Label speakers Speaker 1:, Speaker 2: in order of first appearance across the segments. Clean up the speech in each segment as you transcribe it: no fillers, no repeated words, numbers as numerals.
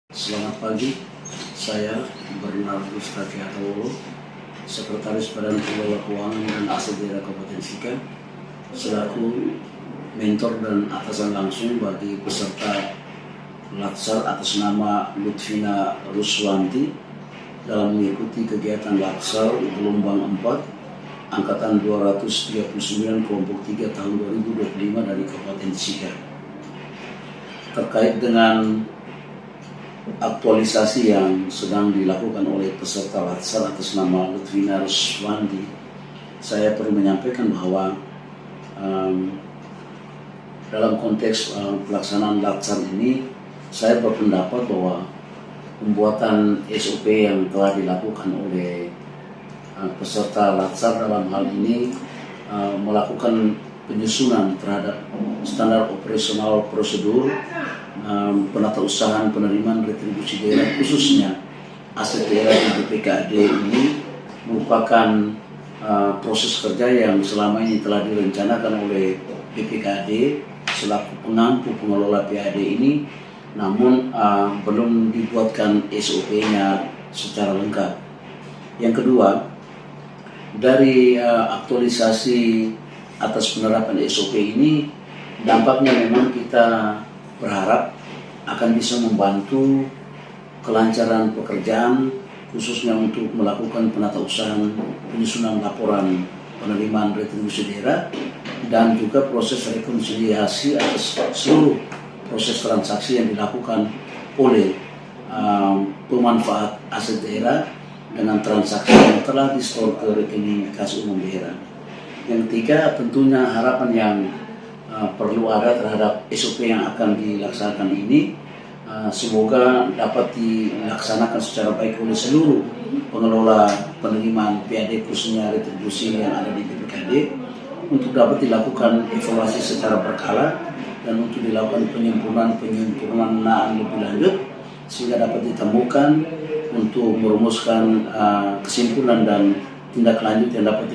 Speaker 1: Selamat pagi, saya Bernardus Kakiatawolo, Sekretaris Badan Pengelola Keuangan dan Aset Daerah Kabupaten Sika, selaku mentor dan atasan langsung bagi peserta Latsar atas nama Lutfina Ruswanti dalam mengikuti kegiatan Latsar gelombang 4 Angkatan 239 kelompok 3 tahun 2025 dari Kabupaten Sika. Terkait dengan aktualisasi yang sedang dilakukan oleh peserta Latsar atas nama Lutfina Ruswanti, saya perlu menyampaikan bahwa dalam konteks pelaksanaan Latsar ini, saya berpendapat bahwa pembuatan SOP yang telah dilakukan oleh peserta Latsar dalam hal ini melakukan penyusunan terhadap standar operasional prosedur penatausahaan penerimaan retribusi daerah, khususnya aset daerah di BPKAD ini merupakan proses kerja yang selama ini telah direncanakan oleh BPKAD selaku pengampu pengelola PAD ini, namun belum dibuatkan SOP-nya secara lengkap. Yang kedua, dari aktualisasi atas penerapan SOP ini, dampaknya memang kita berharap akan bisa membantu kelancaran pekerjaan, khususnya untuk melakukan penatausahaan penyusunan laporan penerimaan retribusi daerah dan juga proses rekonsiliasi atas seluruh proses transaksi yang dilakukan oleh pemanfaat aset daerah dengan transaksi yang telah disetor ke rekening kas umum daerah. Yang ketiga, tentunya harapan yang perlu ada terhadap SOP yang akan dilaksanakan ini, semoga dapat dilaksanakan secara baik oleh seluruh pengelola penerimaan PAD, khususnya retribusi yang ada di BPKAD, untuk dapat dilakukan evaluasi secara berkala dan untuk dilakukan penyempurnaan lebih lanjut sehingga dapat ditemukan untuk merumuskan kesimpulan dan tindak lanjut yang dapat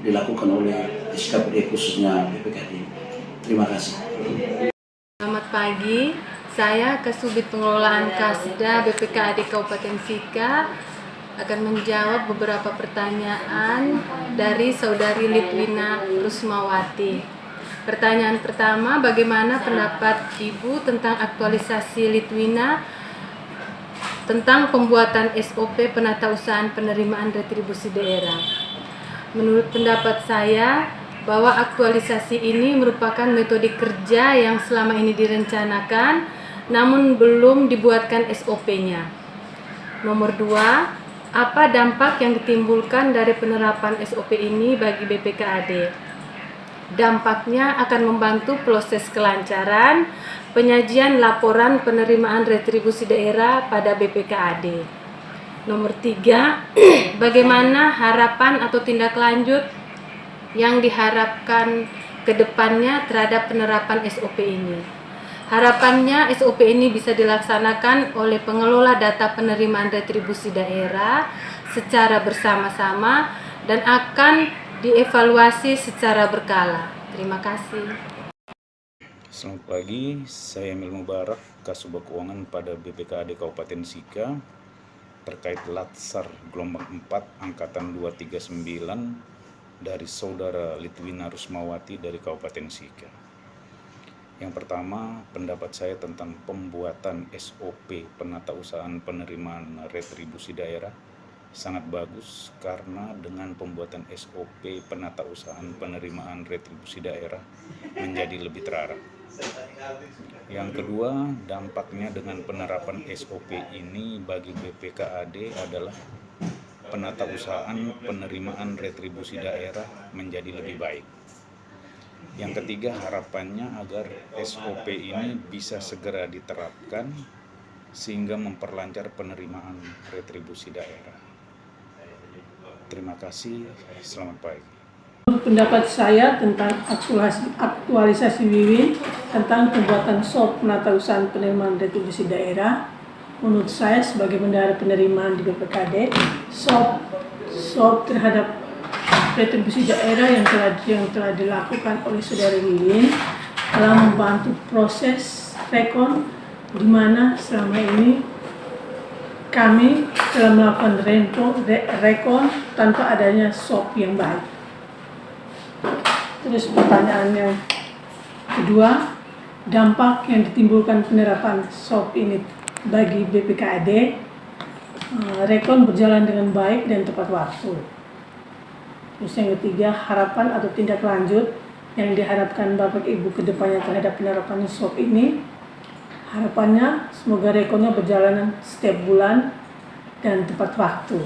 Speaker 1: dilakukan oleh SKPD khususnya BPKAD. Terima kasih.
Speaker 2: Selamat pagi, saya Kasubit Pengelolaan Kasda BPKAD Kabupaten Sika akan menjawab beberapa pertanyaan dari Saudari Litwina Rusmawati. Pertanyaan pertama, bagaimana pendapat Ibu tentang aktualisasi Litwina tentang pembuatan SOP penatausahaan penerimaan retribusi daerah? Menurut pendapat saya, bahwa aktualisasi ini merupakan metode kerja yang selama ini direncanakan, namun belum dibuatkan SOP-nya. Nomor 2, apa dampak yang ditimbulkan dari penerapan SOP ini bagi BPKAD? Dampaknya akan membantu proses kelancaran penyajian laporan penerimaan retribusi daerah pada BPKAD. Nomor 3, bagaimana harapan atau tindak lanjut yang diharapkan ke depannya terhadap penerapan SOP ini? Harapannya SOP ini bisa dilaksanakan oleh pengelola data penerimaan retribusi daerah secara bersama-sama dan akan dievaluasi secara berkala. Terima kasih.
Speaker 3: Selamat pagi, saya Emil Mubarak, Kasubag Keuangan pada BPKAD Kabupaten Sika terkait Latsar gelombang 4 Angkatan 239 dari Saudara Litwina Rusmawati dari Kabupaten Sika. Yang pertama, pendapat saya tentang pembuatan SOP penatausahaan penerimaan retribusi daerah sangat bagus, karena dengan pembuatan SOP penatausahaan penerimaan retribusi daerah menjadi lebih terarah. Yang kedua, dampaknya dengan penerapan SOP ini bagi BPKAD adalah penatausahaan penerimaan retribusi daerah menjadi lebih baik. Yang ketiga, harapannya agar SOP ini bisa segera diterapkan sehingga memperlancar penerimaan retribusi daerah. Terima kasih, selamat pagi.
Speaker 4: Menurut pendapat saya tentang aktualisasi WIWIN tentang pembuatan SOP penatausahaan penerimaan retribusi daerah, menurut saya sebagai bendahara penerimaan di BPKAD, SOP terhadap retribusi daerah yang telah dilakukan oleh Saudari WIWIN telah membantu proses rekon di mana selama ini kami telah melakukan rekon tanpa adanya SOP yang baik. Terus pertanyaan yang kedua, dampak yang ditimbulkan penerapan SOP ini bagi BPKAD. Rekon berjalan dengan baik dan tepat waktu. Terus yang ketiga, harapan atau tindak lanjut yang diharapkan Bapak Ibu kedepannya terhadap penerapan SOP ini. Harapannya semoga rekonnya berjalan setiap bulan dan tepat waktu.